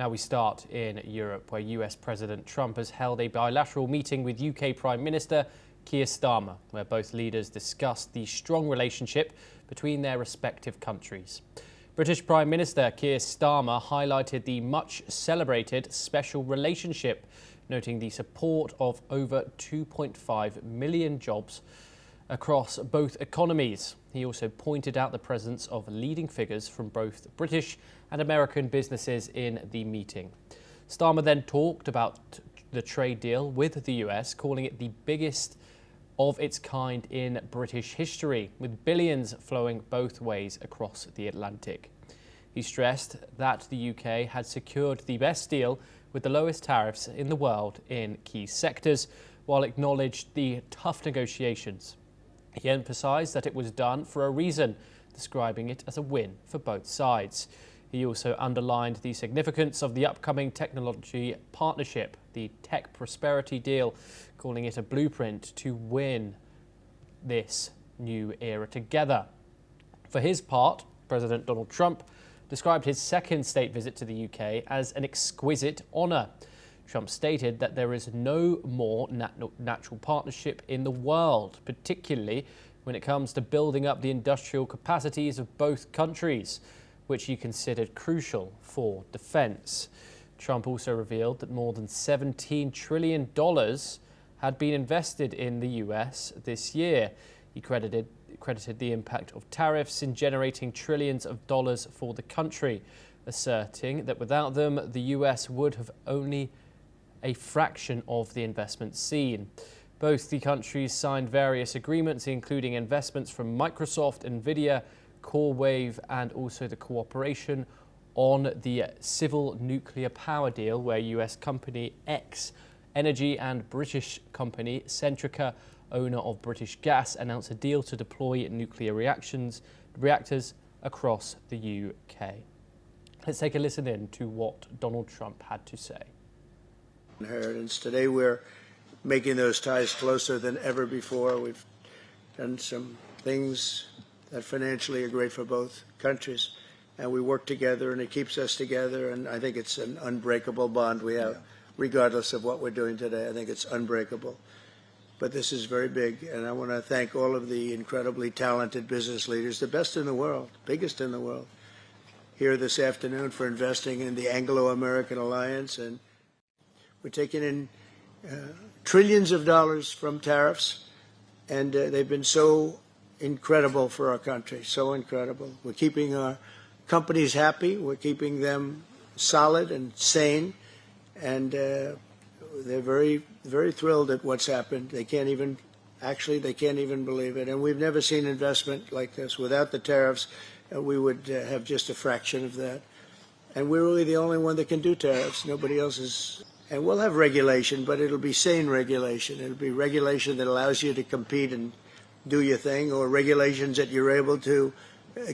Now we start in Europe, where US President Trump has held a bilateral meeting with UK Prime Minister Keir Starmer, where both leaders discussed the strong relationship between their respective countries. British Prime Minister Keir Starmer highlighted the much celebrated special relationship, noting the support of over 2.5 million jobs across both economies. He also pointed out the presence of leading figures from both British and American businesses in the meeting. Starmer then talked about the trade deal with the US, calling it the biggest of its kind in British history, with billions flowing both ways across the Atlantic. He stressed that the UK had secured the best deal with the lowest tariffs in the world in key sectors, while acknowledged the tough negotiations. He emphasised that it was done for a reason, describing it as a win for both sides. He also underlined the significance of the upcoming technology partnership, the Tech Prosperity Deal, calling it a blueprint to win this new era together. For his part, President Donald Trump described his second state visit to the UK as an exquisite honour. Trump stated that there is no more natural partnership in the world, particularly when it comes to building up the industrial capacities of both countries, which he considered crucial for defence. Trump also revealed that more than $17 trillion had been invested in the US this year. He credited the impact of tariffs in generating trillions of dollars for the country, asserting that without them, the US would have only a fraction of the investment seen. Both the countries signed various agreements, including investments from Microsoft, Nvidia, CoreWave, and also the cooperation on the civil nuclear power deal, where US company X Energy and British company Centrica, owner of British Gas, announced a deal to deploy nuclear reactors across the UK. Let's take a listen in to what Donald Trump had to say. Inheritance. Today we're making those ties closer than ever before. We've done some things that financially are great for both countries, and we work together, and it keeps us together, and I think it's an unbreakable bond we have, regardless of what we're doing today. I think it's unbreakable. But this is very big, and I want to thank all of the incredibly talented business leaders, the best in the world, biggest in the world, here this afternoon for investing in the Anglo-American Alliance. And we're taking in trillions of dollars from tariffs, and they've been so incredible for our country, so incredible. We're keeping our companies happy. We're keeping them solid and sane, and they're very, very thrilled at what's happened. They can't even believe it. And we've never seen investment like this. Without the tariffs, we would have just a fraction of that. And we're really the only one that can do tariffs. Nobody else is. And we'll have regulation, but it'll be sane regulation. It'll be regulation that allows you to compete and do your thing, or regulations that you're able to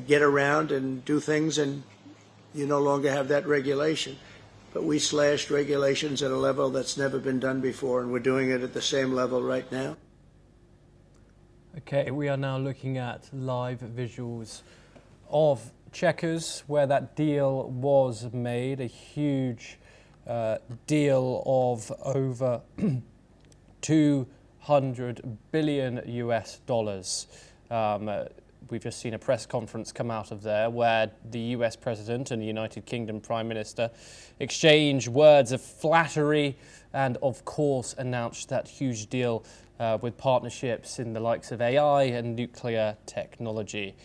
get around and do things and you no longer have that regulation. But we slashed regulations at a level that's never been done before, and we're doing it at the same level right now. Okay, we are now looking at live visuals of Chequers, where that deal was made, a huge deal of over 200 billion US dollars. We've just seen a press conference come out of there where the US President and the United Kingdom Prime Minister exchanged words of flattery and, of course, announced that huge deal with partnerships in the likes of AI and nuclear technology,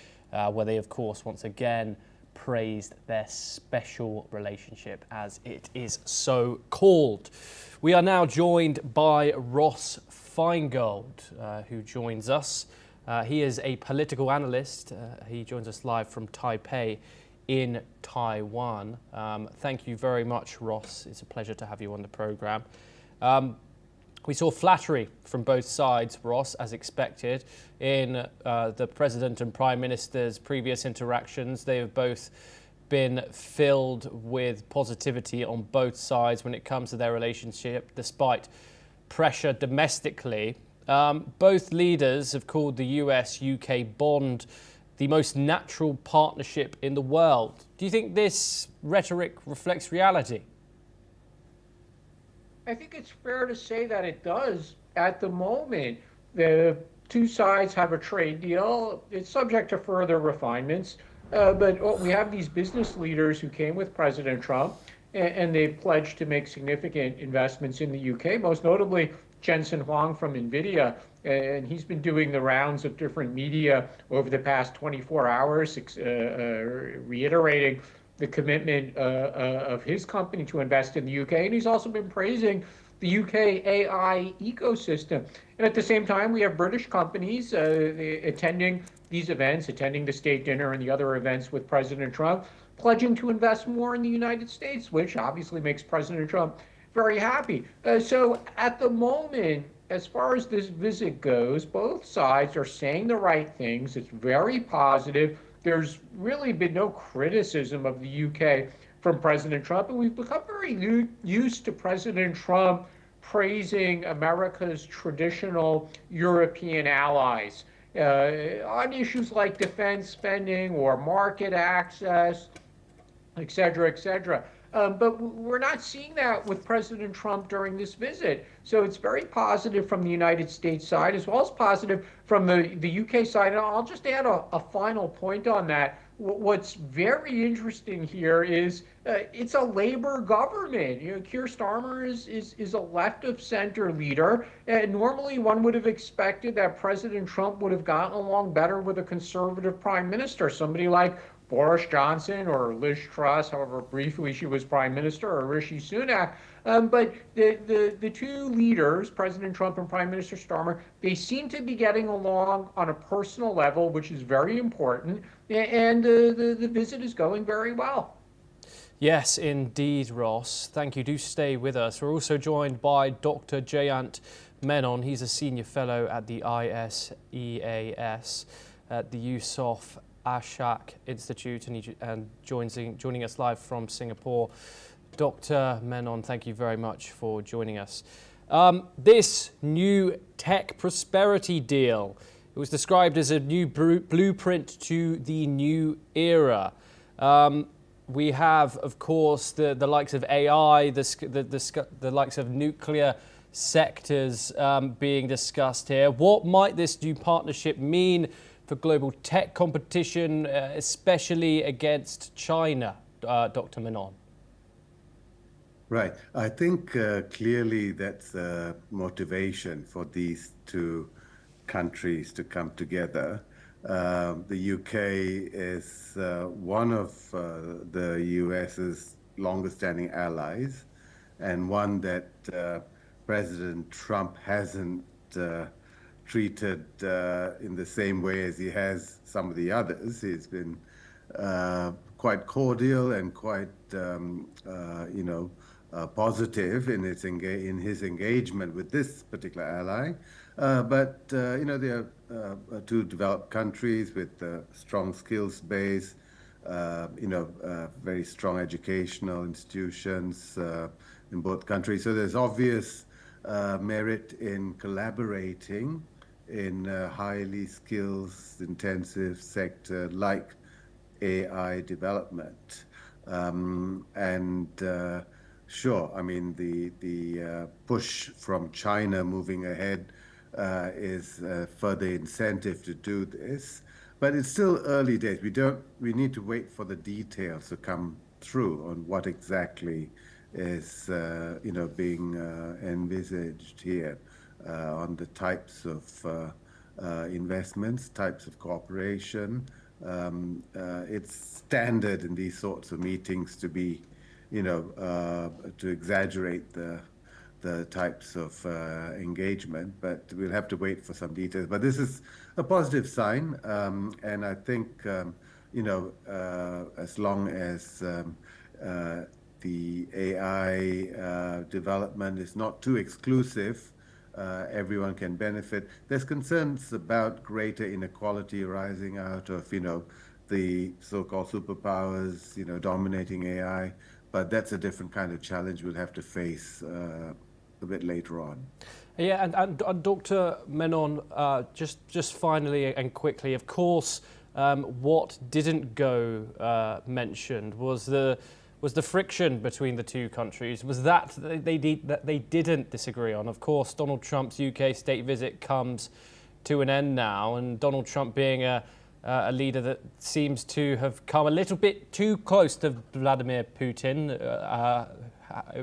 where they, of course, once again praised their special relationship, as it is so called. We are now joined by Ross Feingold, who joins us. He is a political analyst. He joins us live from Taipei in Taiwan. Thank you very much, Ross. It's a pleasure to have you on the programme. We saw flattery from both sides, Ross, as expected, in the President and Prime Minister's previous interactions. They have both been filled with positivity on both sides when it comes to their relationship, despite pressure domestically. Both leaders have called the US-UK bond the most natural partnership in the world. Do you think this rhetoric reflects reality? I think it's fair to say that it does. At the moment, the two sides have a trade deal. It's subject to further refinements. But we have these business leaders who came with President Trump, and they pledged to make significant investments in the UK, most notably Jensen Huang from NVIDIA. And he's been doing the rounds of different media over the past 24 hours, reiterating the commitment of his company to invest in the UK. And he's also been praising the UK AI ecosystem. And at the same time, we have British companies attending these events, attending the state dinner and the other events with President Trump, pledging to invest more in the United States, which obviously makes President Trump very happy. So at the moment, as far as this visit goes, both sides are saying the right things. It's very positive. There's really been no criticism of the UK from President Trump, and we've become very used to President Trump praising America's traditional European allies on issues like defense spending or market access, et cetera, et cetera. But we're not seeing that with President Trump during this visit. So it's very positive from the United States side, as well as positive from the UK side. And I'll just add a final point on that. What's very interesting here is it's a Labour government. Keir Starmer is a left of center leader. And normally one would have expected that President Trump would have gotten along better with a conservative prime minister, somebody like Boris Johnson or Liz Truss, however briefly she was prime minister, or Rishi Sunak. But the two leaders, President Trump and Prime Minister Starmer, they seem to be getting along on a personal level, which is very important. And the visit is going very well. Yes, indeed, Ross. Thank you. Do stay with us. We're also joined by Dr. Jayant Menon. He's a senior fellow at the ISEAS at the Yusof Ashak Institute, and joining us live from Singapore. Dr. Menon, thank you very much for joining us. This new tech prosperity deal, it was described as a new blueprint to the new era. We have, of course, the likes of AI, the likes of nuclear sectors being discussed here. What might this new partnership mean for global tech competition, especially against China, Dr. Menon? Right. I think clearly that's a motivation for these two countries to come together. The UK is one of the US's longest standing allies, and one that President Trump hasn't treated in the same way as he has some of the others. He's been quite cordial and quite, positive in his engagement with this particular ally. But they are two developed countries with a strong skills base, very strong educational institutions in both countries. So there's obvious merit in collaborating in a highly skills-intensive sector like AI development. Sure, I mean, the push from China moving ahead is a further incentive to do this, but it's still early days. We need to wait for the details to come through on what exactly is, being envisaged here on the types of investments, types of cooperation. It's standard in these sorts of meetings to be, to exaggerate the types of engagement, but we'll have to wait for some details. But this is a positive sign, and I think, as long as the AI development is not too exclusive, everyone can benefit. There's concerns about greater inequality arising out of, the so-called superpowers, dominating AI, but that's a different kind of challenge we'll have to face a bit later on. Yeah, and Dr. Menon, just finally and quickly, of course, what didn't go mentioned was the was the friction between the two countries. Was that they didn't disagree on. Of course, Donald Trump's UK state visit comes to an end now, and Donald Trump being a leader that seems to have come a little bit too close to Vladimir Putin,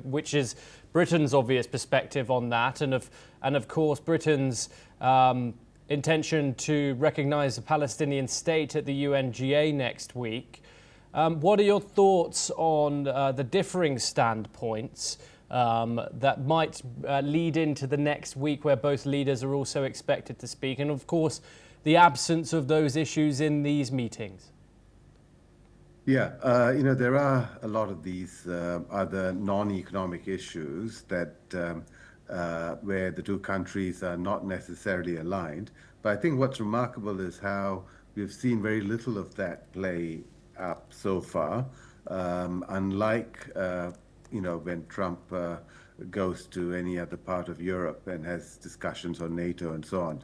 which is Britain's obvious perspective on that, and of course Britain's intention to recognise a Palestinian state at the UNGA next week. What are your thoughts on the differing standpoints that might lead into the next week, where both leaders are also expected to speak, and of course the absence of those issues in these meetings? Yeah, there are a lot of these other non-economic issues that where the two countries are not necessarily aligned. But I think what's remarkable is how we've seen very little of that play up so far. Unlike when Trump goes to any other part of Europe and has discussions on NATO and so on,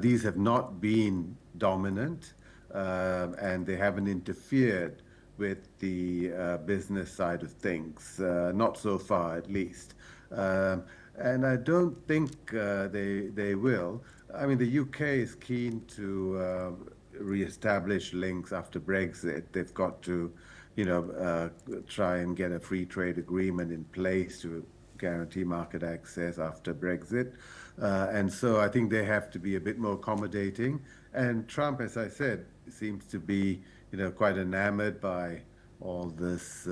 these have not been dominant, and they haven't interfered with the business side of things, not so far at least. And I don't think they will. I mean, the UK is keen to reestablish links after Brexit. They've got to, try and get a free trade agreement in place to guarantee market access after Brexit. And so I think they have to be a bit more accommodating. And Trump, as I said, seems to be, quite enamored by all this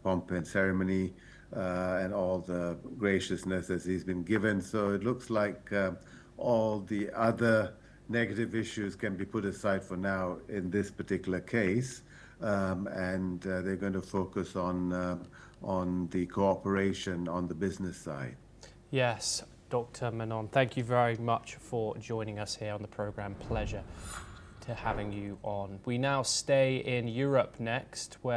pomp and ceremony and all the graciousness that he's been given. So it looks like all the other negative issues can be put aside for now in this particular case, and they're going to focus on the cooperation on the business side. Yes, Dr. Menon, thank you very much for joining us here on the programme. Pleasure to having you on. We now stay in Europe next, where